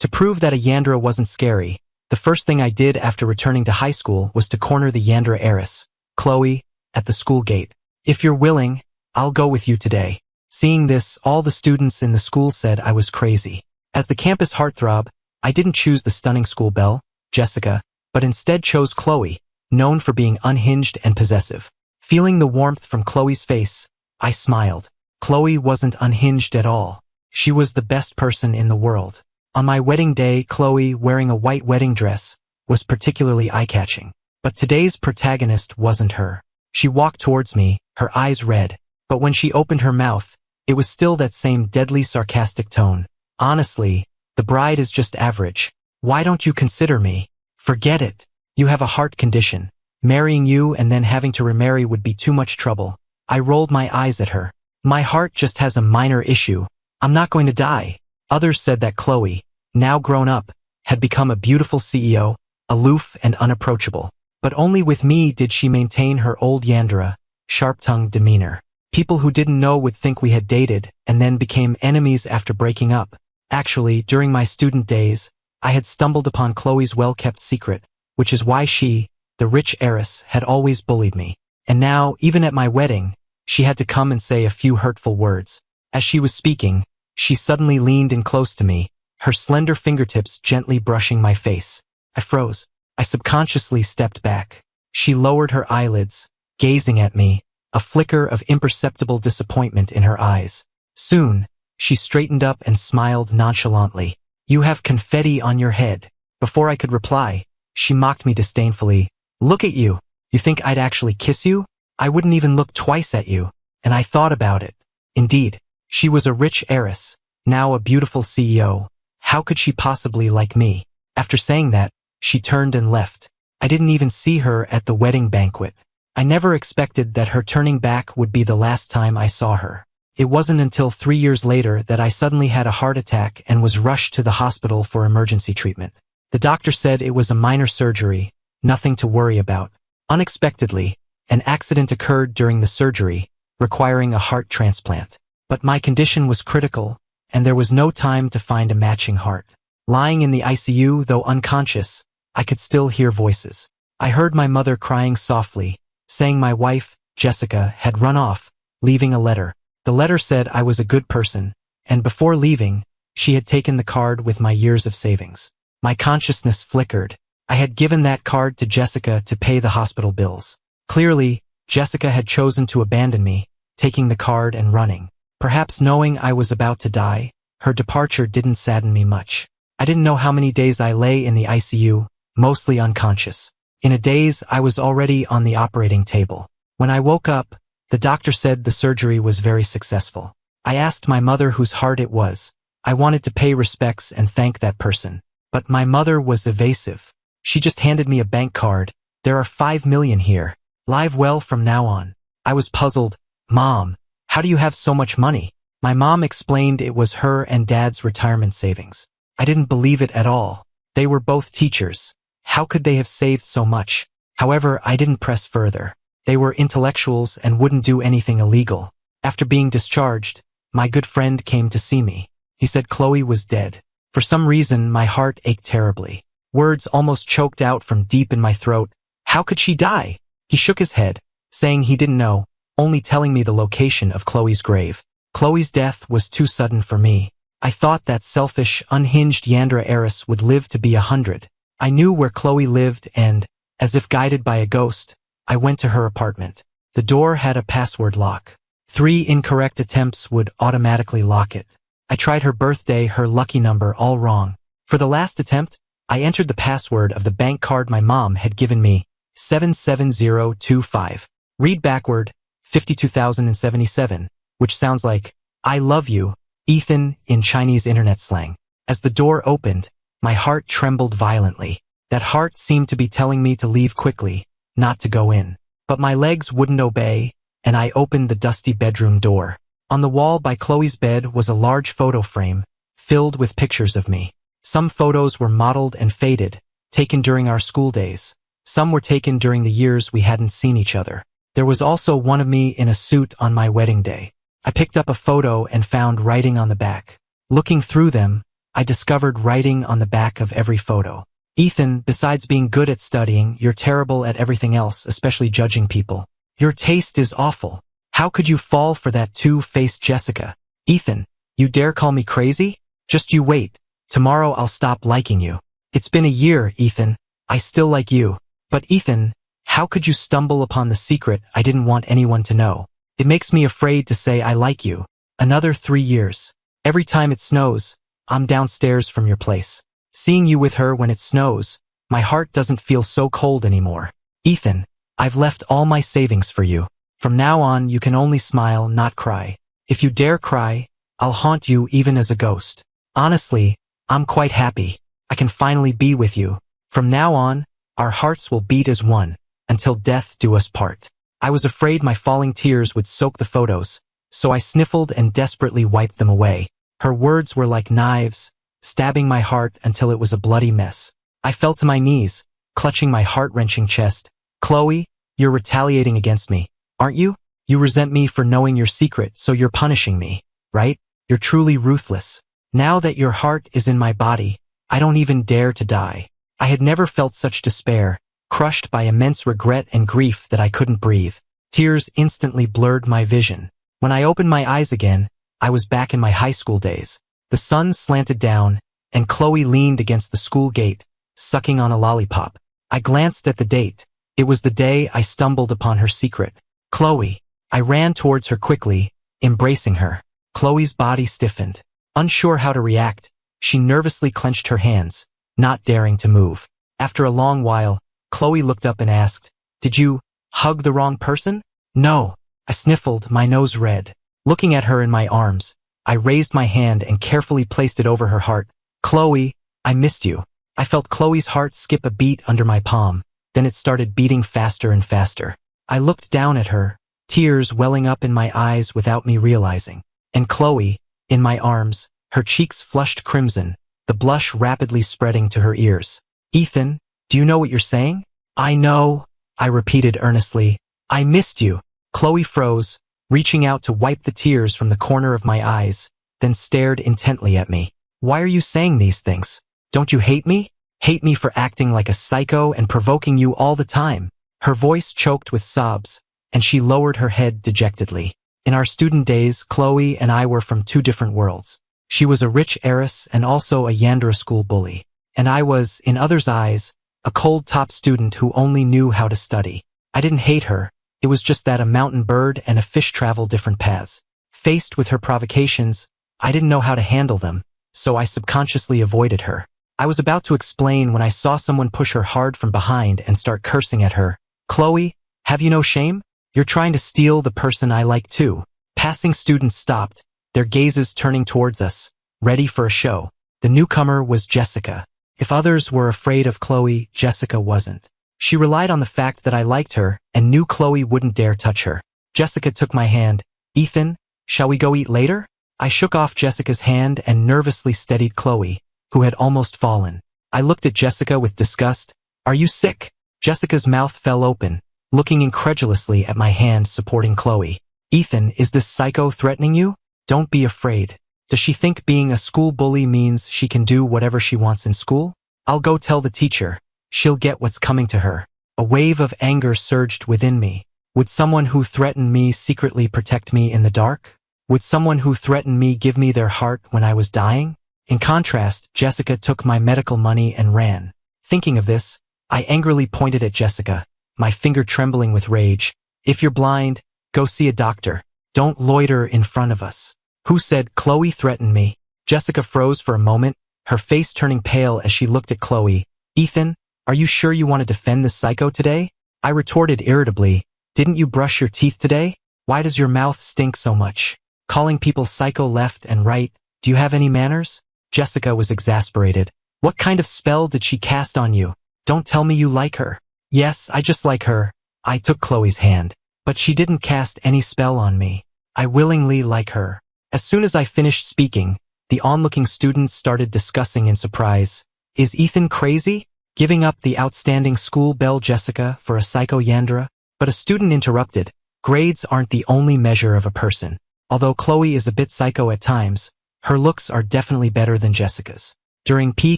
To prove that a Yandere wasn't scary, the first thing I did after returning to high school was to corner the Yandere heiress, Chloe, at the school gate. "If you're willing, I'll go with you today." Seeing this, all the students in the school said I was crazy. As the campus heartthrob, I didn't choose the stunning school belle, Jessica, but instead chose Chloe, known for being unhinged and possessive. Feeling the warmth from Chloe's face, I smiled. Chloe wasn't unhinged at all. She was the best person in the world. On my wedding day, Chloe, wearing a white wedding dress, was particularly eye-catching. But today's protagonist wasn't her. She walked towards me, her eyes red, but when she opened her mouth, it was still that same deadly sarcastic tone. "Honestly, the bride is just average. Why don't you consider me?" "Forget it. You have a heart condition. Marrying you and then having to remarry would be too much trouble." I rolled my eyes at her. "My heart just has a minor issue. I'm not going to die." Others said that Chloe, now grown up, had become a beautiful CEO, aloof and unapproachable. But only with me did she maintain her old Yandere, sharp-tongued demeanor. People who didn't know would think we had dated and then became enemies after breaking up. Actually, during my student days, I had stumbled upon Chloe's well-kept secret, which is why she, the rich heiress, had always bullied me. And now, even at my wedding, she had to come and say a few hurtful words. As she was speaking, she suddenly leaned in close to me, her slender fingertips gently brushing my face. I froze. I subconsciously stepped back. She lowered her eyelids, gazing at me, a flicker of imperceptible disappointment in her eyes. Soon, she straightened up and smiled nonchalantly. "You have confetti on your head." Before I could reply, she mocked me disdainfully. "Look at you. You think I'd actually kiss you? I wouldn't even look twice at you." And I thought about it. Indeed, she was a rich heiress, now a beautiful CEO. How could she possibly like me? After saying that, she turned and left. I didn't even see her at the wedding banquet. I never expected that her turning back would be the last time I saw her. It wasn't until 3 years later that I suddenly had a heart attack and was rushed to the hospital for emergency treatment. The doctor said it was a minor surgery, nothing to worry about. Unexpectedly, an accident occurred during the surgery, requiring a heart transplant. But my condition was critical, and there was no time to find a matching heart. Lying in the ICU, though unconscious, I could still hear voices. I heard my mother crying softly, saying my wife, Jessica, had run off, leaving a letter. The letter said I was a good person, and before leaving, she had taken the card with my years of savings. My consciousness flickered. I had given that card to Jessica to pay the hospital bills. Clearly, Jessica had chosen to abandon me, taking the card and running. Perhaps knowing I was about to die, her departure didn't sadden me much. I didn't know how many days I lay in the ICU, mostly unconscious. In a daze, I was already on the operating table. When I woke up, the doctor said the surgery was very successful. I asked my mother whose heart it was. I wanted to pay respects and thank that person. But my mother was evasive. She just handed me a bank card. "There are 5 million here. Live well from now on." I was puzzled. "Mom, how do you have so much money?" My mom explained it was her and Dad's retirement savings. I didn't believe it at all. They were both teachers. How could they have saved so much? However, I didn't press further. They were intellectuals and wouldn't do anything illegal. After being discharged, my good friend came to see me. He said Chloe was dead. For some reason, my heart ached terribly. Words almost choked out from deep in my throat. How could she die? He shook his head, saying he didn't know, only telling me the location of Chloe's grave. Chloe's death was too sudden for me. I thought that selfish, unhinged Yandere heiress would live to be 100. I knew where Chloe lived and, as if guided by a ghost, I went to her apartment. The door had a password lock. 3 incorrect attempts would automatically lock it. I tried her birthday, her lucky number, all wrong. For the last attempt, I entered the password of the bank card my mom had given me, 77025. Read backward, 52,077, which sounds like, "I love you, Ethan," in Chinese internet slang. As the door opened, my heart trembled violently. That heart seemed to be telling me to leave quickly, not to go in. But my legs wouldn't obey, and I opened the dusty bedroom door. On the wall by Chloe's bed was a large photo frame, filled with pictures of me. Some photos were mottled and faded, taken during our school days. Some were taken during the years we hadn't seen each other. There was also one of me in a suit on my wedding day. I picked up a photo and found writing on the back. Looking through them, I discovered writing on the back of every photo. Ethan, besides being good at studying, you're terrible at everything else, especially judging people. Your taste is awful. How could you fall for that two-faced Jessica? Ethan, you dare call me crazy? Just you wait. Tomorrow I'll stop liking you. It's been a year, Ethan. I still like you. But Ethan, how could you stumble upon the secret I didn't want anyone to know? It makes me afraid to say I like you. Another 3 years. Every time it snows, I'm downstairs from your place. Seeing you with her when it snows, my heart doesn't feel so cold anymore. Ethan, I've left all my savings for you. From now on, you can only smile, not cry. If you dare cry, I'll haunt you even as a ghost. Honestly, I'm quite happy. I can finally be with you. From now on, our hearts will beat as one, until death do us part. I was afraid my falling tears would soak the photos, so I sniffled and desperately wiped them away. Her words were like knives, stabbing my heart until it was a bloody mess. I fell to my knees, clutching my heart-wrenching chest. Chloe, you're retaliating against me, aren't you? You resent me for knowing your secret, so you're punishing me, right? You're truly ruthless. Now that your heart is in my body, I don't even dare to die. I had never felt such despair, crushed by immense regret and grief that I couldn't breathe. Tears instantly blurred my vision. When I opened my eyes again, I was back in my high school days. The sun slanted down, and Chloe leaned against the school gate, sucking on a lollipop. I glanced at the date. It was the day I stumbled upon her secret. Chloe. I ran towards her quickly, embracing her. Chloe's body stiffened. Unsure how to react, she nervously clenched her hands, not daring to move. After a long while, Chloe looked up and asked, "Did you hug the wrong person?" "No." I sniffled, my nose red. Looking at her in my arms, I raised my hand and carefully placed it over her heart. "Chloe, I missed you." I felt Chloe's heart skip a beat under my palm, then it started beating faster and faster. I looked down at her, tears welling up in my eyes without me realizing. And Chloe, in my arms, her cheeks flushed crimson, the blush rapidly spreading to her ears. "Ethan, do you know what you're saying?" "I know," I repeated earnestly. "I missed you." Chloe froze, reaching out to wipe the tears from the corner of my eyes, then stared intently at me. "Why are you saying these things? Don't you hate me? Hate me for acting like a psycho and provoking you all the time?" Her voice choked with sobs, and she lowered her head dejectedly. In our student days, Chloe and I were from two different worlds. She was a rich heiress and also a Yandere school bully. And I was, in others' eyes, a cold top student who only knew how to study. I didn't hate her. It was just that a mountain bird and a fish travel different paths. Faced with her provocations, I didn't know how to handle them, so I subconsciously avoided her. I was about to explain when I saw someone push her hard from behind and start cursing at her. "Chloe, have you no shame? You're trying to steal the person I like too." Passing students stopped, their gazes turning towards us, ready for a show. The newcomer was Jessica. If others were afraid of Chloe, Jessica wasn't. She relied on the fact that I liked her and knew Chloe wouldn't dare touch her. Jessica took my hand. "Ethan, shall we go eat later?" I shook off Jessica's hand and nervously steadied Chloe, who had almost fallen. I looked at Jessica with disgust. "Are you sick?" Jessica's mouth fell open, looking incredulously at my hand supporting Chloe. "Ethan, is this psycho threatening you? Don't be afraid. Does she think being a school bully means she can do whatever she wants in school? I'll go tell the teacher. She'll get what's coming to her." A wave of anger surged within me. Would someone who threatened me secretly protect me in the dark? Would someone who threatened me give me their heart when I was dying? In contrast, Jessica took my medical money and ran. Thinking of this, I angrily pointed at Jessica, my finger trembling with rage. "If you're blind, go see a doctor. Don't loiter in front of us." "Who said Chloe threatened me?" Jessica froze for a moment, her face turning pale as she looked at Chloe. "Ethan, are you sure you want to defend this psycho today?" I retorted irritably. "Didn't you brush your teeth today? Why does your mouth stink so much? Calling people psycho left and right, do you have any manners?" Jessica was exasperated. "What kind of spell did she cast on you? Don't tell me you like her." "Yes, I just like her." I took Chloe's hand. "But she didn't cast any spell on me. I willingly like her." As soon as I finished speaking, the onlooking students started discussing in surprise. "Is Ethan crazy? Giving up the outstanding school belle Jessica for a psycho Yandere?" But a student interrupted. "Grades aren't the only measure of a person. Although Chloe is a bit psycho at times, Her looks are definitely better than Jessica's. During PE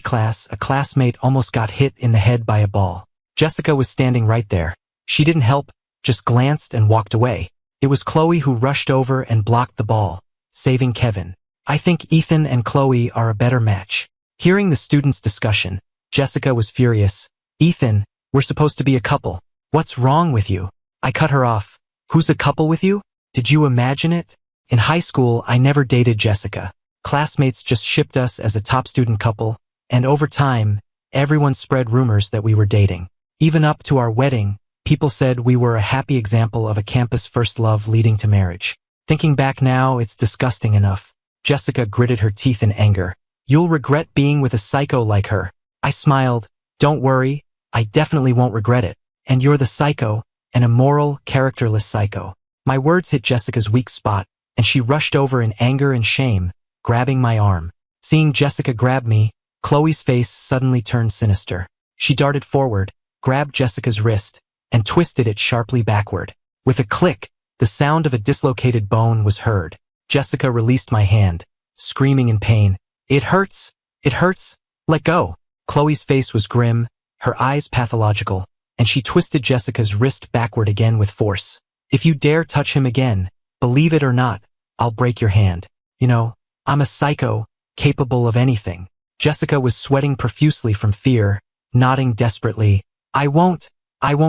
class, a classmate almost got hit in the head by a ball. Jessica was standing right there. She didn't help, just glanced and walked away. It was Chloe who rushed over and blocked the ball, saving Kevin. I think Ethan and Chloe are a better match. Hearing the students' discussion, Jessica was furious. Ethan, we're supposed to be a couple. What's wrong with you? I cut her off. Who's a couple with you? Did you imagine it? In high school, I never dated Jessica. Classmates just shipped us as a top student couple, and over time, everyone spread rumors that we were dating. Even up to our wedding, people said we were a happy example of a campus first love leading to marriage. Thinking back now, it's disgusting enough. Jessica gritted her teeth in anger. You'll regret being with a psycho like her. I smiled. Don't worry, I definitely won't regret it. And you're the psycho, an immoral, characterless psycho. My words hit Jessica's weak spot, and she rushed over in anger and shame, grabbing my arm. Seeing Jessica grab me, Chloe's face suddenly turned sinister. She darted forward, grabbed Jessica's wrist, and twisted it sharply backward. With a click, the sound of a dislocated bone was heard. Jessica released my hand, screaming in pain. It hurts! It hurts! Let go! Chloe's face was grim, her eyes pathological, and she twisted Jessica's wrist backward again with force. If you dare touch him again, believe it or not, I'll break your hand. You know, I'm a psycho, capable of anything. Jessica was sweating profusely from fear, nodding desperately. I won't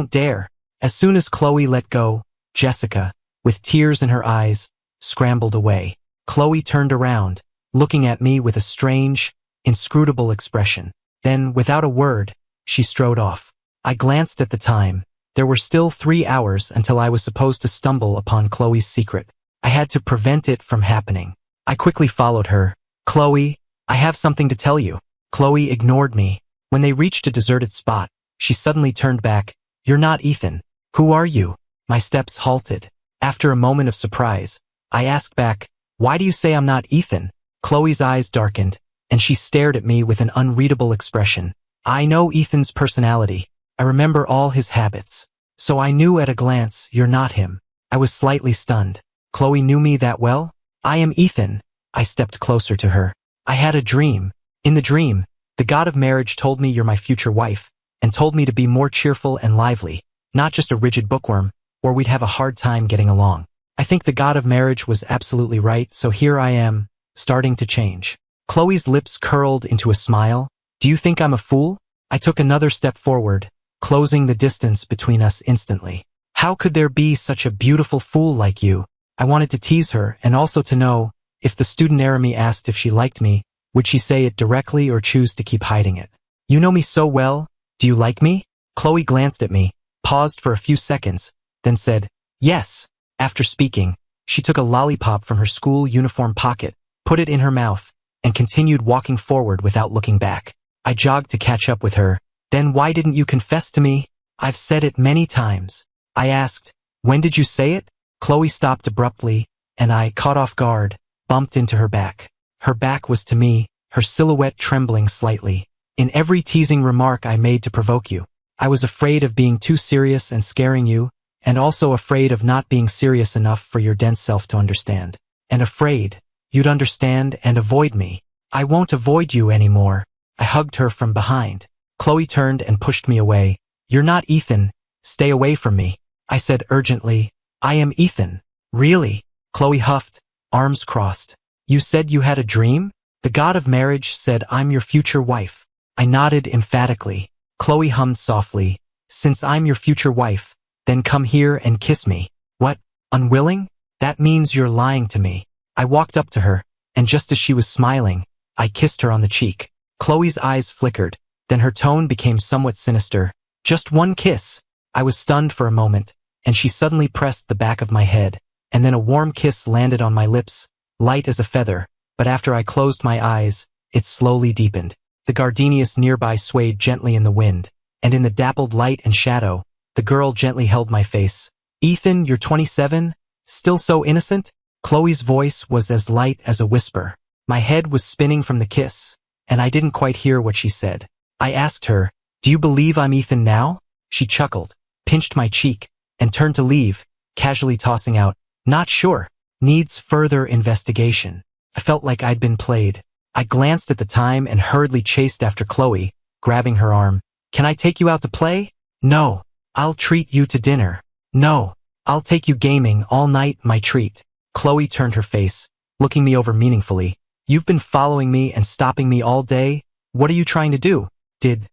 dare. As soon as Chloe let go, Jessica, with tears in her eyes, scrambled away. Chloe turned around, looking at me with a strange, inscrutable expression. Then, without a word, she strode off. I glanced at the time. There were still 3 hours until I was supposed to stumble upon Chloe's secret. I had to prevent it from happening. I quickly followed her. Chloe, I have something to tell you. Chloe ignored me. When they reached a deserted spot, she suddenly turned back. You're not Ethan. Who are you? My steps halted. After a moment of surprise, I asked back, why do you say I'm not Ethan? Chloe's eyes darkened, and she stared at me with an unreadable expression. I know Ethan's personality. I remember all his habits. So I knew at a glance you're not him. I was slightly stunned. Chloe knew me that well? I am Ethan. I stepped closer to her. I had a dream. In the dream, the god of marriage told me you're my future wife, and told me to be more cheerful and lively, not just a rigid bookworm, or we'd have a hard time getting along. I think the god of marriage was absolutely right, so here I am, starting to change. Chloe's lips curled into a smile. Do you think I'm a fool? I took another step forward, closing the distance between us instantly. How could there be such a beautiful fool like you? I wanted to tease her and also to know, if the student near me asked if she liked me, would she say it directly or choose to keep hiding it? You know me so well. Do you like me? Chloe glanced at me, paused for a few seconds, then said, yes. After speaking, she took a lollipop from her school uniform pocket, put it in her mouth, and continued walking forward without looking back. I jogged to catch up with her. Then why didn't you confess to me? I've said it many times. I asked, when did you say it? Chloe stopped abruptly, and I, caught off guard, bumped into her back. Her back was to me, her silhouette trembling slightly. In every teasing remark I made to provoke you, I was afraid of being too serious and scaring you, and also afraid of not being serious enough for your dense self to understand. And afraid you'd understand and avoid me. I won't avoid you anymore. I hugged her from behind. Chloe turned and pushed me away. You're not Ethan. Stay away from me. I said urgently. I am Ethan. Really? Chloe huffed, arms crossed. You said you had a dream? The god of marriage said I'm your future wife. I nodded emphatically. Chloe hummed softly. Since I'm your future wife, then come here and kiss me. What? Unwilling? That means you're lying to me. I walked up to her, and just as she was smiling, I kissed her on the cheek. Chloe's eyes flickered, then her tone became somewhat sinister. Just one kiss. I was stunned for a moment, and she suddenly pressed the back of my head, and then a warm kiss landed on my lips, light as a feather, but after I closed my eyes, it slowly deepened. The gardenias nearby swayed gently in the wind, and in the dappled light and shadow, the girl gently held my face. Ethan, you're 27? Still so innocent? Chloe's voice was as light as a whisper. My head was spinning from the kiss, and I didn't quite hear what she said. I asked her, do you believe I'm Ethan now? She chuckled, pinched my cheek, and turned to leave, casually tossing out, not sure. Needs further investigation. I felt like I'd been played. I glanced at the time and hurriedly chased after Chloe, grabbing her arm. Can I take you out to play? No. I'll treat you to dinner. No. I'll take you gaming all night, my treat. Chloe turned her face, looking me over meaningfully. You've been following me and stopping me all day? What are you trying to do? Did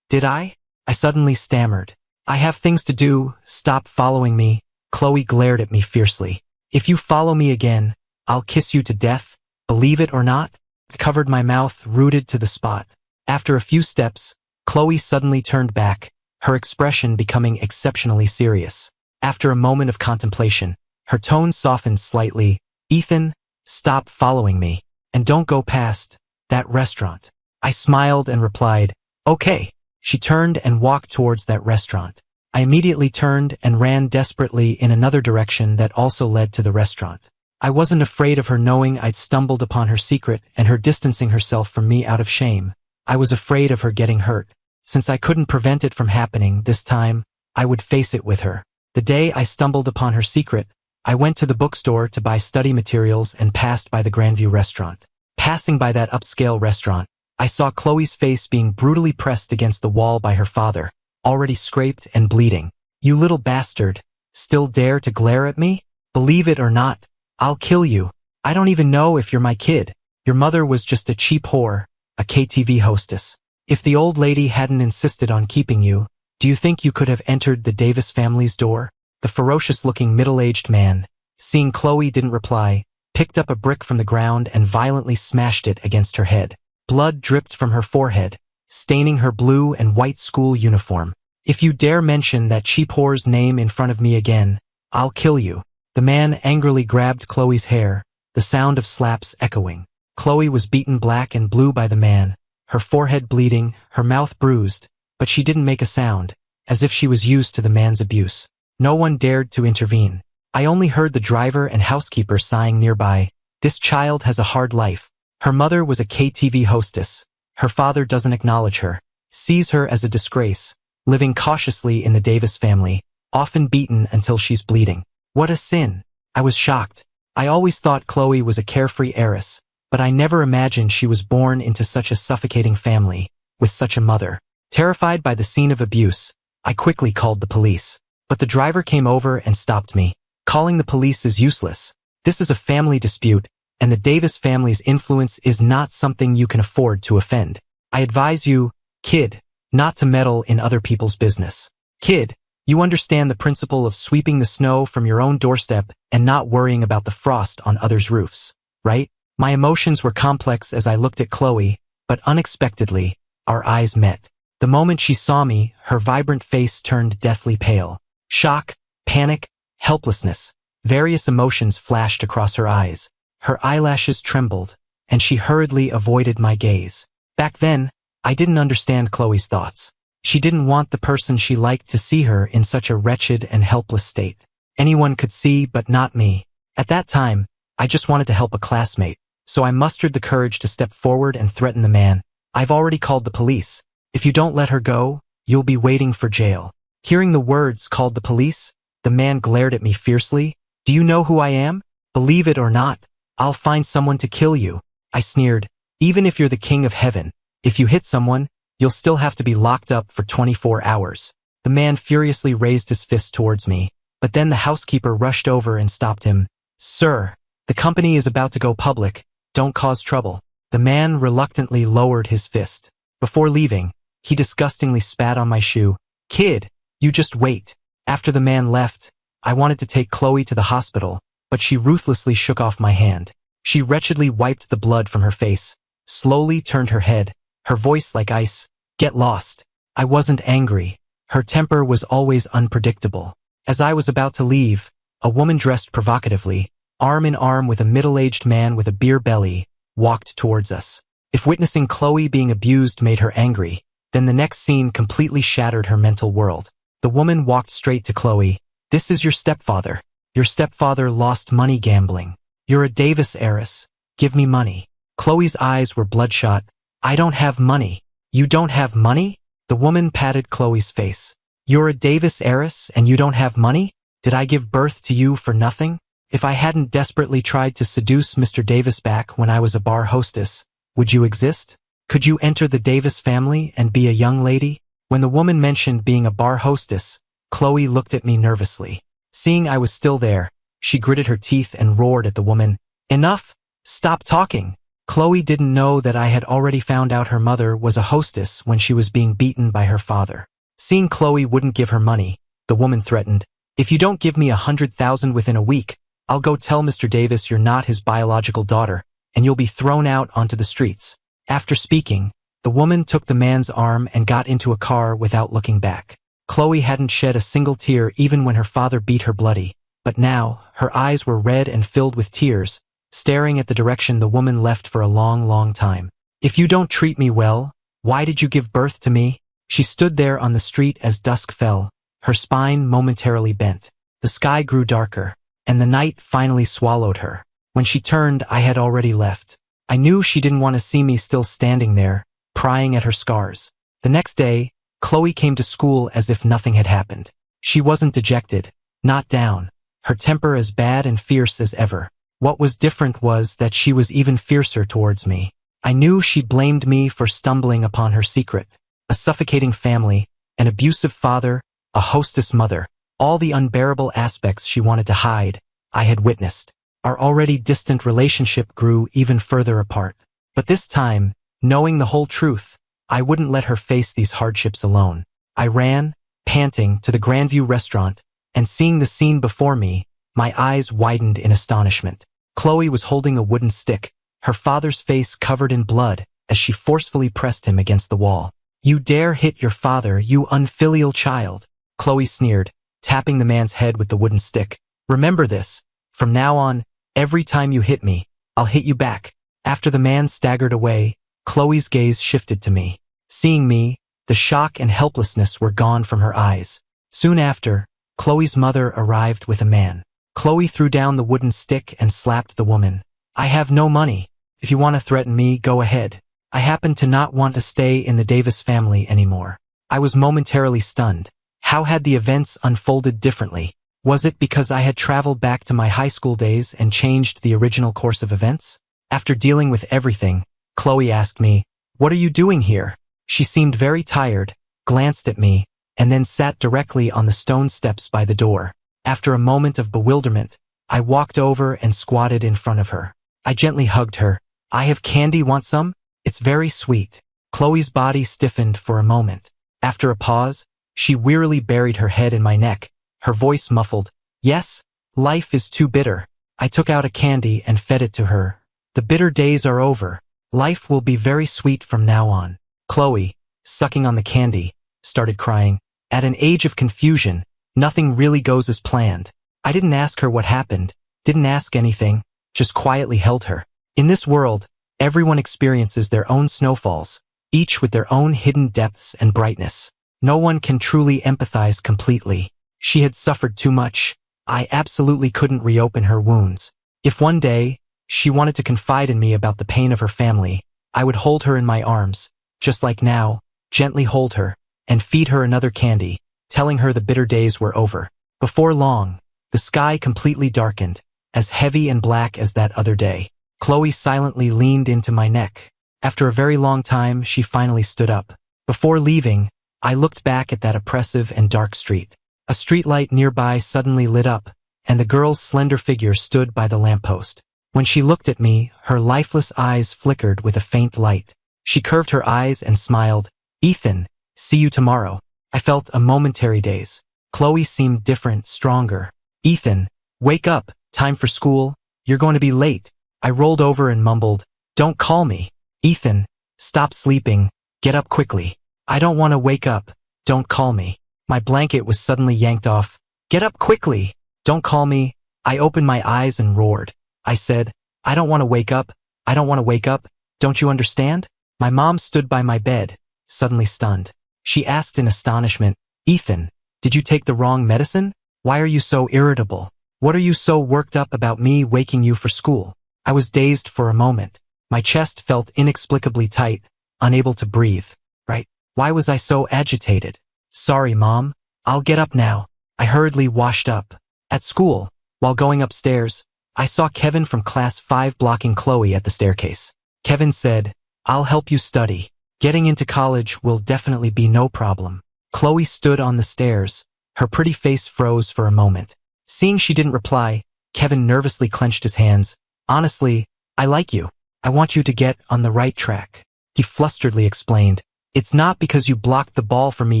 I? I suddenly stammered. I have things to do, stop following me. Chloe glared at me fiercely. If you follow me again, I'll kiss you to death, believe it or not. I covered my mouth, rooted to the spot. After a few steps, Chloe suddenly turned back, her expression becoming exceptionally serious. After a moment of contemplation, her tone softened slightly. Ethan, stop following me, and don't go past that restaurant. I smiled and replied, okay. She turned and walked towards that restaurant. I immediately turned and ran desperately in another direction that also led to the restaurant. I wasn't afraid of her knowing I'd stumbled upon her secret and her distancing herself from me out of shame. I was afraid of her getting hurt. Since I couldn't prevent it from happening this time, I would face it with her. The day I stumbled upon her secret, I went to the bookstore to buy study materials and passed by the Grandview restaurant. Passing by that upscale restaurant, I saw Chloe's face being brutally pressed against the wall by her father, already scraped and bleeding. You little bastard, still dare to glare at me? Believe it or not, I'll kill you. I don't even know if you're my kid. Your mother was just a cheap whore, a KTV hostess. If the old lady hadn't insisted on keeping you, do you think you could have entered the Davis family's door? The ferocious-looking middle-aged man, seeing Chloe didn't reply, picked up a brick from the ground and violently smashed it against her head. Blood dripped from her forehead, staining her blue and white school uniform. If you dare mention that cheap whore's name in front of me again, I'll kill you. The man angrily grabbed Chloe's hair, the sound of slaps echoing. Chloe was beaten black and blue by the man, her forehead bleeding, her mouth bruised, but she didn't make a sound, as if she was used to the man's abuse. No one dared to intervene. I only heard the driver and housekeeper sighing nearby. This child has a hard life. Her mother was a KTV hostess. Her father doesn't acknowledge her, sees her as a disgrace, living cautiously in the Davis family, often beaten until she's bleeding. What a sin. I was shocked. I always thought Chloe was a carefree heiress, but I never imagined she was born into such a suffocating family, with such a mother. Terrified by the scene of abuse, I quickly called the police. But the driver came over and stopped me. Calling the police is useless. This is a family dispute, and the Davis family's influence is not something you can afford to offend. I advise you, kid, not to meddle in other people's business. Kid, you understand the principle of sweeping the snow from your own doorstep and not worrying about the frost on others' roofs, right? My emotions were complex as I looked at Chloe, but unexpectedly, our eyes met. The moment she saw me, her vibrant face turned deathly pale. Shock, panic, helplessness, various emotions flashed across her eyes. Her eyelashes trembled, and she hurriedly avoided my gaze. Back then, I didn't understand Chloe's thoughts. She didn't want the person she liked to see her in such a wretched and helpless state. Anyone could see, but not me. At that time, I just wanted to help a classmate, so I mustered the courage to step forward and threaten the man. I've already called the police. If you don't let her go, you'll be waiting for jail. Hearing the words called the police, the man glared at me fiercely. Do you know who I am? Believe it or not, I'll find someone to kill you. I sneered. Even if you're the king of heaven, if you hit someone, you'll still have to be locked up for 24 hours. The man furiously raised his fist towards me, but then the housekeeper rushed over and stopped him. Sir, the company is about to go public. Don't cause trouble. The man reluctantly lowered his fist. Before leaving, he disgustingly spat on my shoe. Kid, you just wait. After the man left, I wanted to take Chloe to the hospital, but she ruthlessly shook off my hand. She wretchedly wiped the blood from her face, slowly turned her head, her voice like ice. Get lost. I wasn't angry. Her temper was always unpredictable. As I was about to leave, a woman dressed provocatively, arm in arm with a middle-aged man with a beer belly, walked towards us. If witnessing Chloe being abused made her angry, then the next scene completely shattered her mental world. The woman walked straight to Chloe. This is your stepfather. Your stepfather lost money gambling. You're a Davis heiress. Give me money. Chloe's eyes were bloodshot. I don't have money. You don't have money? The woman patted Chloe's face. You're a Davis heiress and you don't have money? Did I give birth to you for nothing? If I hadn't desperately tried to seduce Mr. Davis back when I was a bar hostess, would you exist? Could you enter the Davis family and be a young lady? When the woman mentioned being a bar hostess, Chloe looked at me nervously. Seeing I was still there, she gritted her teeth and roared at the woman, "Enough! Stop talking!" Chloe didn't know that I had already found out her mother was a hostess when she was being beaten by her father. Seeing Chloe wouldn't give her money, the woman threatened, "If you don't give me 100,000 within a week, I'll go tell Mr. Davis you're not his biological daughter, and you'll be thrown out onto the streets." After speaking, the woman took the man's arm and got into a car without looking back. Chloe hadn't shed a single tear even when her father beat her bloody, but now, her eyes were red and filled with tears, staring at the direction the woman left for a long, long time. "If you don't treat me well, why did you give birth to me?" She stood there on the street as dusk fell, her spine momentarily bent. The sky grew darker, and the night finally swallowed her. When she turned, I had already left. I knew she didn't want to see me still standing there, prying at her scars. The next day, Chloe came to school as if nothing had happened. She wasn't dejected, not down, her temper as bad and fierce as ever. What was different was that she was even fiercer towards me. I knew she blamed me for stumbling upon her secret. A suffocating family, an abusive father, a hostess mother, all the unbearable aspects she wanted to hide, I had witnessed. Our already distant relationship grew even further apart. But this time, knowing the whole truth, I wouldn't let her face these hardships alone. I ran, panting, to the Grandview restaurant, and seeing the scene before me, my eyes widened in astonishment. Chloe was holding a wooden stick, her father's face covered in blood, as she forcefully pressed him against the wall. "You dare hit your father, you unfilial child," Chloe sneered, tapping the man's head with the wooden stick. "Remember this. From now on, every time you hit me, I'll hit you back." After the man staggered away, Chloe's gaze shifted to me. Seeing me, the shock and helplessness were gone from her eyes. Soon after, Chloe's mother arrived with a man. Chloe threw down the wooden stick and slapped the woman. "I have no money. If you want to threaten me, go ahead. I happen to not want to stay in the Davis family anymore." I was momentarily stunned. How had the events unfolded differently? Was it because I had traveled back to my high school days and changed the original course of events? After dealing with everything, Chloe asked me, "What are you doing here?" She seemed very tired, glanced at me, and then sat directly on the stone steps by the door. After a moment of bewilderment, I walked over and squatted in front of her. I gently hugged her. "I have candy, want some? It's very sweet." Chloe's body stiffened for a moment. After a pause, she wearily buried her head in my neck, her voice muffled. "Yes, life is too bitter." I took out a candy and fed it to her. "The bitter days are over. Life will be very sweet from now on." Chloe, sucking on the candy, started crying. At an age of confusion, nothing really goes as planned. I didn't ask her what happened, didn't ask anything, just quietly held her. In this world, everyone experiences their own snowfalls, each with their own hidden depths and brightness. No one can truly empathize completely. She had suffered too much. I absolutely couldn't reopen her wounds. If one day, she wanted to confide in me about the pain of her family, I would hold her in my arms, just like now, gently hold her, and feed her another candy, telling her the bitter days were over. Before long, the sky completely darkened, as heavy and black as that other day. Chloe silently leaned into my neck. After a very long time, she finally stood up. Before leaving, I looked back at that oppressive and dark street. A streetlight nearby suddenly lit up, and the girl's slender figure stood by the lamppost. When she looked at me, her lifeless eyes flickered with a faint light. She curved her eyes and smiled. "Ethan, see you tomorrow." I felt a momentary daze. Chloe seemed different, stronger. "Ethan, wake up, time for school, you're going to be late." I rolled over and mumbled, "Don't call me." "Ethan, stop sleeping, get up quickly." "I don't want to wake up, don't call me." My blanket was suddenly yanked off. "Get up quickly, don't call me." I opened my eyes and roared. I said, "I don't want to wake up, I don't want to wake up, don't you understand?" My mom stood by my bed, suddenly stunned. She asked in astonishment, "Ethan, did you take the wrong medicine? Why are you so irritable? What are you so worked up about me waking you for school?" I was dazed for a moment. My chest felt inexplicably tight, unable to breathe. Right? Why was I so agitated? "Sorry, Mom. I'll get up now." I hurriedly washed up. At school, While going upstairs, I saw Kevin from class 5 blocking Chloe at the staircase. Kevin said, "I'll help you study. Getting into college will definitely be no problem." Chloe stood on the stairs. Her pretty face froze for a moment. Seeing she didn't reply, Kevin nervously clenched his hands. "Honestly, I like you. I want you to get on the right track." He flusteredly explained, "It's not because you blocked the ball for me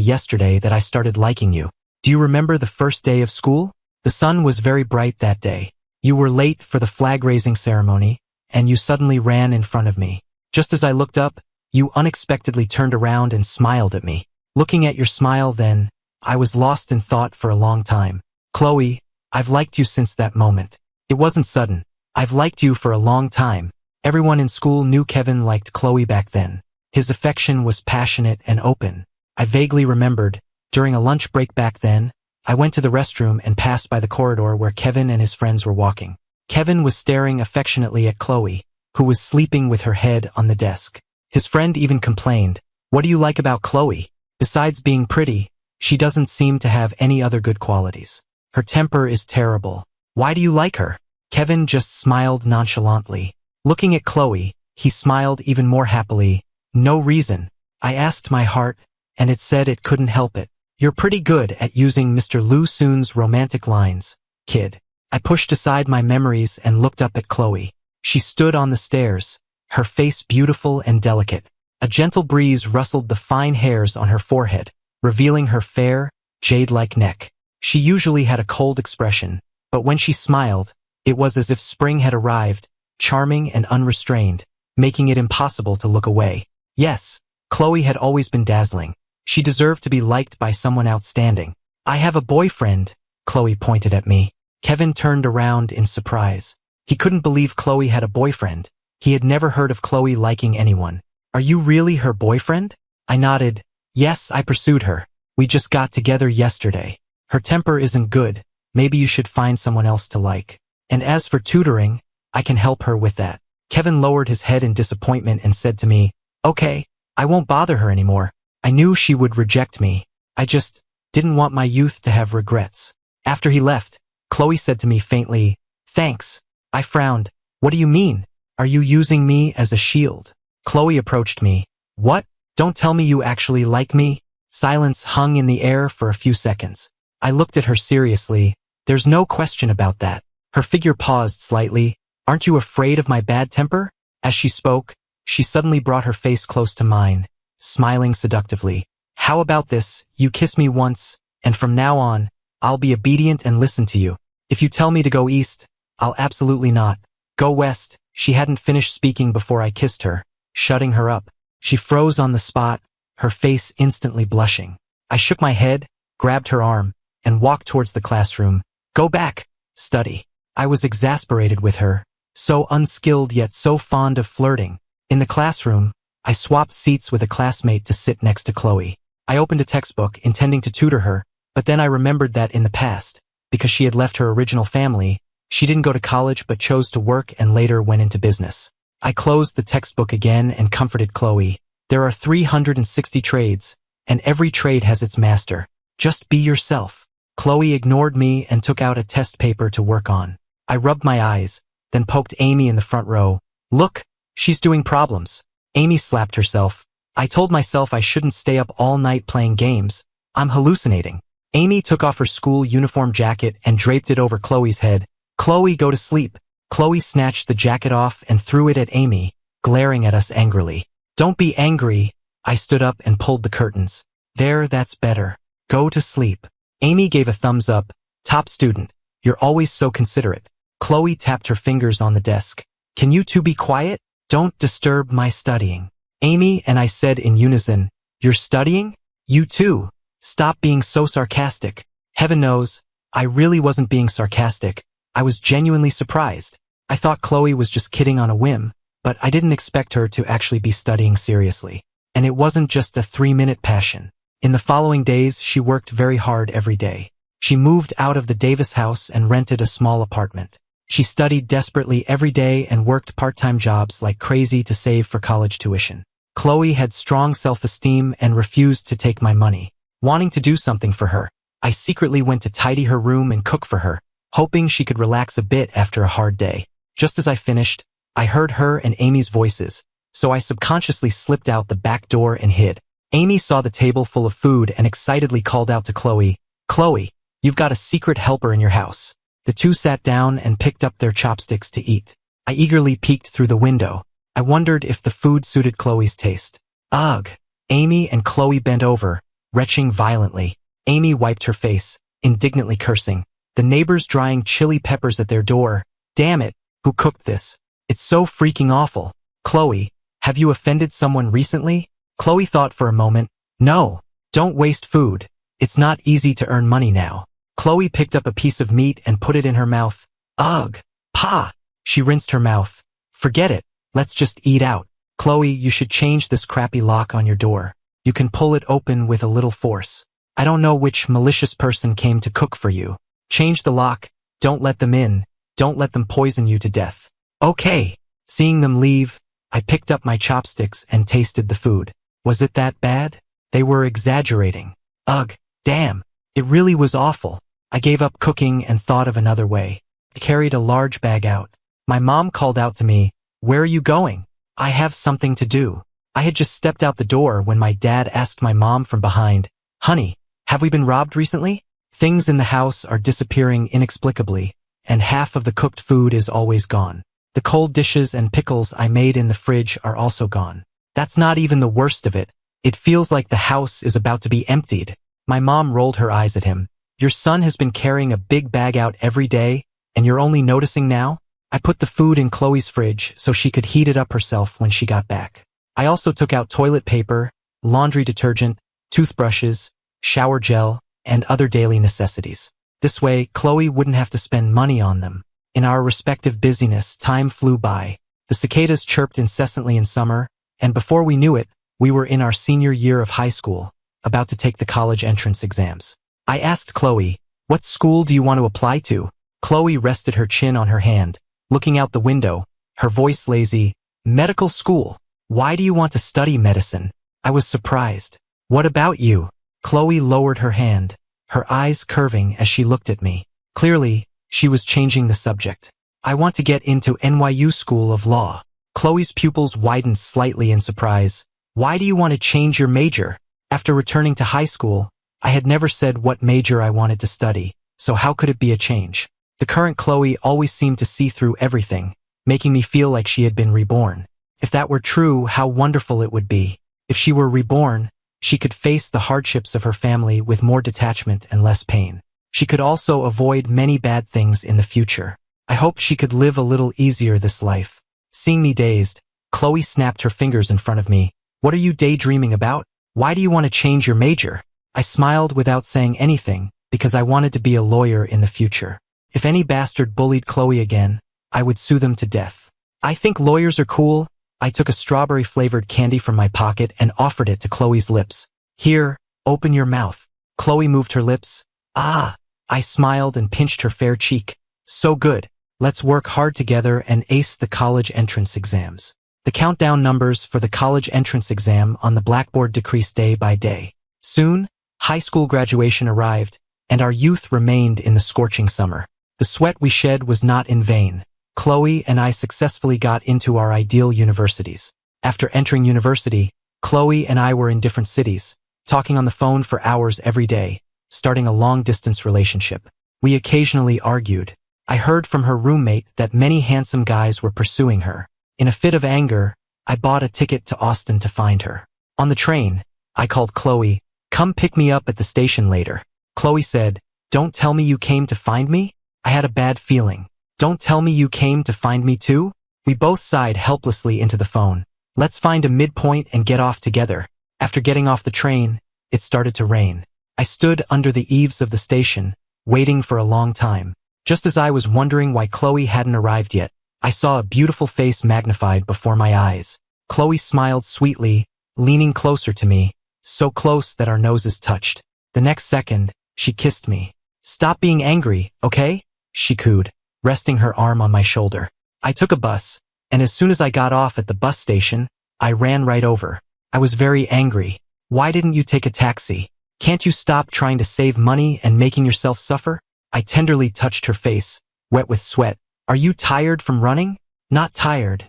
yesterday that I started liking you. Do you remember the first day of school? The sun was very bright that day. You were late for the flag-raising ceremony, and you suddenly ran in front of me. Just as I looked up, you unexpectedly turned around and smiled at me. Looking at your smile then, I was lost in thought for a long time. Chloe, I've liked you since that moment. It wasn't sudden. I've liked you for a long time." Everyone in school knew Kevin liked Chloe back then. His affection was passionate and open. I vaguely remembered, during a lunch break back then, I went to the restroom and passed by the corridor where Kevin and his friends were walking. Kevin was staring affectionately at Chloe, who was sleeping with her head on the desk. His friend even complained, "What do you like about Chloe? Besides being pretty, she doesn't seem to have any other good qualities. Her temper is terrible. Why do you like her?" Kevin just smiled nonchalantly. Looking at Chloe, he smiled even more happily. "No reason. I asked my heart, and it said it couldn't help it. You're pretty good at using Mr. Lu Sun's romantic lines, kid." I pushed aside my memories and looked up at Chloe. She stood on the stairs, her face beautiful and delicate. A gentle breeze rustled the fine hairs on her forehead, revealing her fair, jade-like neck. She usually had a cold expression, but when she smiled, it was as if spring had arrived, charming and unrestrained, making it impossible to look away. Yes, Chloe had always been dazzling. She deserved to be liked by someone outstanding. "I have a boyfriend," Chloe pointed at me. Kevin turned around in surprise. He couldn't believe Chloe had a boyfriend. He had never heard of Chloe liking anyone. "Are you really her boyfriend?" I nodded. "Yes, I pursued her. We just got together yesterday. Her temper isn't good. Maybe you should find someone else to like. And as for tutoring, I can help her with that." Kevin lowered his head in disappointment and said to me, "Okay, I won't bother her anymore. I knew she would reject me. I just didn't want my youth to have regrets." After he left, Chloe said to me faintly, "Thanks." I frowned. "What do you mean? Are you using me as a shield?" Chloe approached me. "What? Don't tell me you actually like me?" Silence hung in the air for a few seconds. I looked at her seriously. "There's no question about that." Her figure paused slightly. "Aren't you afraid of my bad temper?" As she spoke, she suddenly brought her face close to mine, smiling seductively. "How about this? You kiss me once, and from now on, I'll be obedient and listen to you. If you tell me to go east, I'll absolutely not. Go west." She hadn't finished speaking before I kissed her, shutting her up. She froze on the spot, her face instantly blushing. I shook my head, grabbed her arm, and walked towards the classroom. "Go back. Study." I was exasperated with her, so unskilled yet so fond of flirting. In the classroom, I swapped seats with a classmate to sit next to Chloe. I opened a textbook, intending to tutor her, but then I remembered that in the past, because she had left her original family, she didn't go to college but chose to work and later went into business. I closed the textbook again and comforted Chloe. "There are 360 trades, and every trade has its master. Just be yourself." Chloe ignored me and took out a test paper to work on. I rubbed my eyes, then poked Amy in the front row. "Look, she's doing problems." Amy slapped herself. "I told myself I shouldn't stay up all night playing games. I'm hallucinating." Amy took off her school uniform jacket and draped it over Chloe's head. "Chloe, go to sleep." Chloe snatched the jacket off and threw it at Amy, glaring at us angrily. "Don't be angry." I stood up and pulled the curtains. "There, that's better. Go to sleep." Amy gave a thumbs up. "Top student. You're always so considerate." Chloe tapped her fingers on the desk. "Can you two be quiet? Don't disturb my studying." Amy and I said in unison, "You're studying? You too. Stop being so sarcastic." Heaven knows, I really wasn't being sarcastic. I was genuinely surprised. I thought Chloe was just kidding on a whim, but I didn't expect her to actually be studying seriously. And it wasn't just a 3-minute passion. In the following days, she worked very hard every day. She moved out of the Davis house and rented a small apartment. She studied desperately every day and worked part-time jobs like crazy to save for college tuition. Chloe had strong self-esteem and refused to take my money. Wanting to do something for her, I secretly went to tidy her room and cook for her, hoping she could relax a bit after a hard day. Just as I finished, I heard her and Amy's voices, so I subconsciously slipped out the back door and hid. Amy saw the table full of food and excitedly called out to Chloe, "Chloe, you've got a secret helper in your house." The two sat down and picked up their chopsticks to eat. I eagerly peeked through the window. I wondered if the food suited Chloe's taste. Ugh! Amy and Chloe bent over, retching violently. Amy wiped her face, indignantly cursing. The neighbors drying chili peppers at their door. Damn it, who cooked this? It's so freaking awful. Chloe, have you offended someone recently? Chloe thought for a moment. No, don't waste food. It's not easy to earn money now. Chloe picked up a piece of meat and put it in her mouth. Ugh! Pa! She rinsed her mouth. Forget it. Let's just eat out. Chloe, you should change this crappy lock on your door. You can pull it open with a little force. I don't know which malicious person came to cook for you. Change the lock. Don't let them in. Don't let them poison you to death. Okay. Seeing them leave, I picked up my chopsticks and tasted the food. Was it that bad? They were exaggerating. Ugh, damn. It really was awful. I gave up cooking and thought of another way. I carried a large bag out. My mom called out to me, "Where are you going?" "I have something to do." I had just stepped out the door when my dad asked my mom from behind, "Honey, have we been robbed recently?" Things in the house are disappearing inexplicably, and half of the cooked food is always gone. The cold dishes and pickles I made in the fridge are also gone. That's not even the worst of it. It feels like the house is about to be emptied. My mom rolled her eyes at him. "Your son has been carrying a big bag out every day, and you're only noticing now?" I put the food in Chloe's fridge so she could heat it up herself when she got back. I also took out toilet paper, laundry detergent, toothbrushes, shower gel, and other daily necessities. This way, Chloe wouldn't have to spend money on them. In our respective busyness, time flew by. The cicadas chirped incessantly in summer, and before we knew it, we were in our senior year of high school, about to take the college entrance exams. I asked Chloe, "What school do you want to apply to?" Chloe rested her chin on her hand, looking out the window, her voice lazy. "Medical school. Why do you want to study medicine?" I was surprised. "What about you?" Chloe lowered her hand, her eyes curving as she looked at me. Clearly, she was changing the subject. "I want to get into NYU School of Law." Chloe's pupils widened slightly in surprise. "Why do you want to change your major?" After returning to high school, I had never said what major I wanted to study, so how could it be a change? The current Chloe always seemed to see through everything, making me feel like she had been reborn. If that were true, how wonderful it would be. If she were reborn, she could face the hardships of her family with more detachment and less pain. She could also avoid many bad things in the future. I hoped she could live a little easier this life. Seeing me dazed, Chloe snapped her fingers in front of me. "What are you daydreaming about? Why do you want to change your major?" I smiled without saying anything, because I wanted to be a lawyer in the future. If any bastard bullied Chloe again, I would sue them to death. "I think lawyers are cool." I took a strawberry-flavored candy from my pocket and offered it to Chloe's lips. "Here, open your mouth." Chloe moved her lips. "Ah!" I smiled and pinched her fair cheek. "So good. Let's work hard together and ace the college entrance exams." The countdown numbers for the college entrance exam on the blackboard decreased day by day. Soon, high school graduation arrived, and our youth remained in the scorching summer. The sweat we shed was not in vain. Chloe and I successfully got into our ideal universities. After entering university, Chloe and I were in different cities, talking on the phone for hours every day, starting a long-distance relationship. We occasionally argued. I heard from her roommate that many handsome guys were pursuing her. In a fit of anger, I bought a ticket to Austin to find her. On the train, I called Chloe, "Come pick me up at the station later." Chloe said, "Don't tell me you came to find me?" I had a bad feeling. "Don't tell me you came to find me too?" We both sighed helplessly into the phone. "Let's find a midpoint and get off together." After getting off the train, it started to rain. I stood under the eaves of the station, waiting for a long time. Just as I was wondering why Chloe hadn't arrived yet, I saw a beautiful face magnified before my eyes. Chloe smiled sweetly, leaning closer to me, so close that our noses touched. The next second, she kissed me. "Stop being angry, okay?" she cooed, resting her arm on my shoulder. I took a bus, and as soon as I got off at the bus station, I ran right over. I was very angry. "Why didn't you take a taxi? Can't you stop trying to save money and making yourself suffer?" I tenderly touched her face, wet with sweat. Are you tired from running? Not tired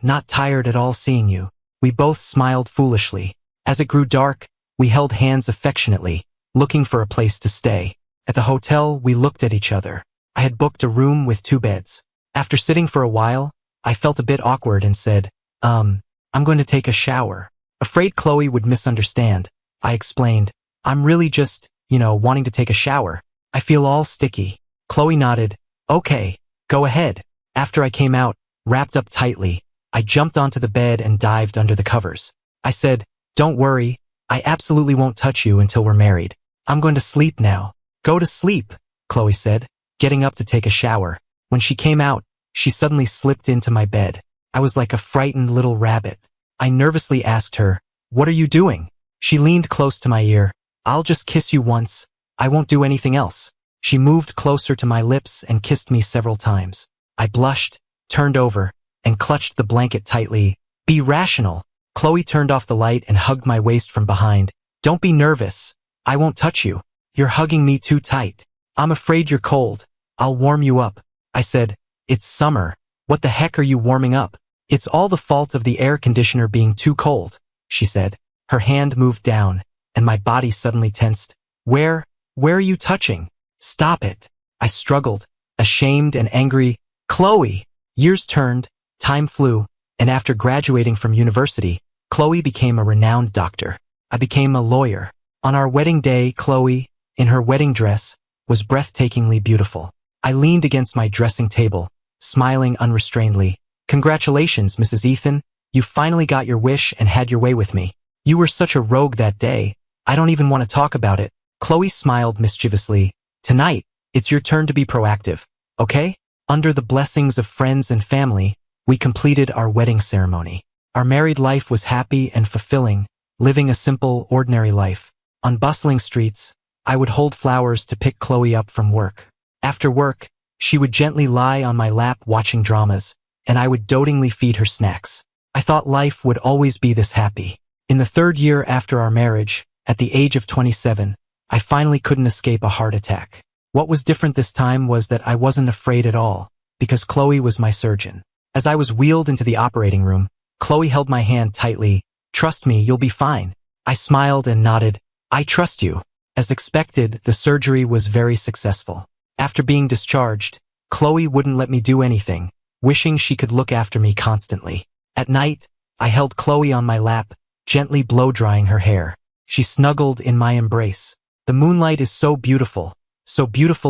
at all seeing you. We both smiled foolishly. As it grew dark, we held hands affectionately, looking for a place to stay. At the hotel, we looked at each other. I had booked a room with 2 beds. After sitting for a while, I felt a bit awkward and said, I'm going to take a shower. Afraid Chloe would misunderstand, I explained, I'm really just, wanting to take a shower. I feel all sticky. Chloe nodded, okay, go ahead. After I came out, wrapped up tightly, I jumped onto the bed and dived under the covers. I said, don't worry, I absolutely won't touch you until we're married. I'm going to sleep now. Go to sleep, Chloe said, getting up to take a shower. When she came out, she suddenly slipped into my bed. I was like a frightened little rabbit. I nervously asked her, what are you doing? She leaned close to my ear. I'll just kiss you once. I won't do anything else. She moved closer to my lips and kissed me several times. I blushed, turned over, and clutched the blanket tightly. Be rational. Chloe turned off the light and hugged my waist from behind. Don't be nervous. I won't touch you. You're hugging me too tight. I'm afraid you're cold. I'll warm you up. I said, it's summer. What the heck are you warming up? It's all the fault of the air conditioner being too cold, she said. Her hand moved down, and my body suddenly tensed. Where are you touching? Stop it. I struggled, ashamed and angry. Chloe! Years turned, time flew, and after graduating from university, Chloe became a renowned doctor. I became a lawyer. On our wedding day, Chloe, in her wedding dress, was breathtakingly beautiful. I leaned against my dressing table, smiling unrestrainedly. Congratulations, Mrs. Ethan. You finally got your wish and had your way with me. You were such a rogue that day. I don't even want to talk about it. Chloe smiled mischievously. Tonight, it's your turn to be proactive, okay? Under the blessings of friends and family, we completed our wedding ceremony. Our married life was happy and fulfilling, living a simple, ordinary life. On bustling streets, I would hold flowers to pick Chloe up from work. After work, she would gently lie on my lap watching dramas, and I would dotingly feed her snacks. I thought life would always be this happy. In the 3rd year after our marriage, at the age of 27, I finally couldn't escape a heart attack. What was different this time was that I wasn't afraid at all, because Chloe was my surgeon. As I was wheeled into the operating room, Chloe held my hand tightly. Trust me, you'll be fine. I smiled and nodded. I trust you. As expected, the surgery was very successful. After being discharged, Chloe wouldn't let me do anything, wishing she could look after me constantly. At night, I held Chloe on my lap, gently blow-drying her hair. She snuggled in my embrace. The moonlight is so beautiful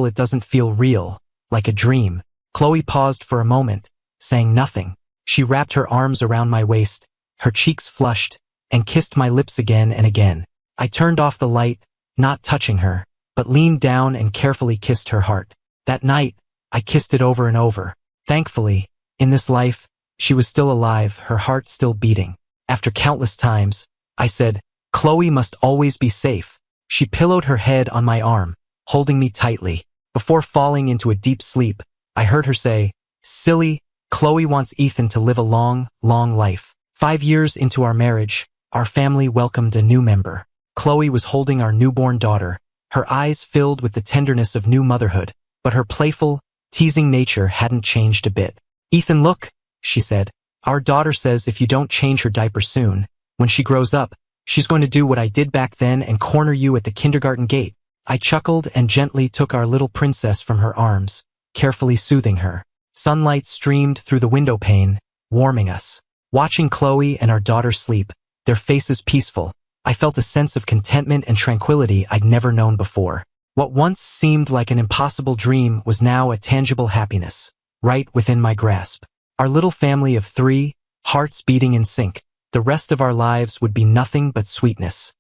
it doesn't feel real, like a dream. Chloe paused for a moment, saying nothing. She wrapped her arms around my waist, her cheeks flushed, and kissed my lips again and again. I turned off the light, not touching her, but leaned down and carefully kissed her heart. That night, I kissed it over and over. Thankfully, in this life, she was still alive, her heart still beating. After countless times, I said, Chloe must always be safe. She pillowed her head on my arm, holding me tightly. Before falling into a deep sleep, I heard her say, silly, Chloe wants Ethan to live a long, long life. 5 years into our marriage, our family welcomed a new member. Chloe was holding our newborn daughter, her eyes filled with the tenderness of new motherhood, but her playful, teasing nature hadn't changed a bit. Ethan, look, she said. Our daughter says if you don't change her diaper soon, when she grows up, she's going to do what I did back then and corner you at the kindergarten gate. I chuckled and gently took our little princess from her arms, carefully soothing her. Sunlight streamed through the window pane, warming us. Watching Chloe and our daughter sleep, their faces peaceful, I felt a sense of contentment and tranquility I'd never known before. What once seemed like an impossible dream was now a tangible happiness, right within my grasp. Our little family of 3, hearts beating in sync, the rest of our lives would be nothing but sweetness.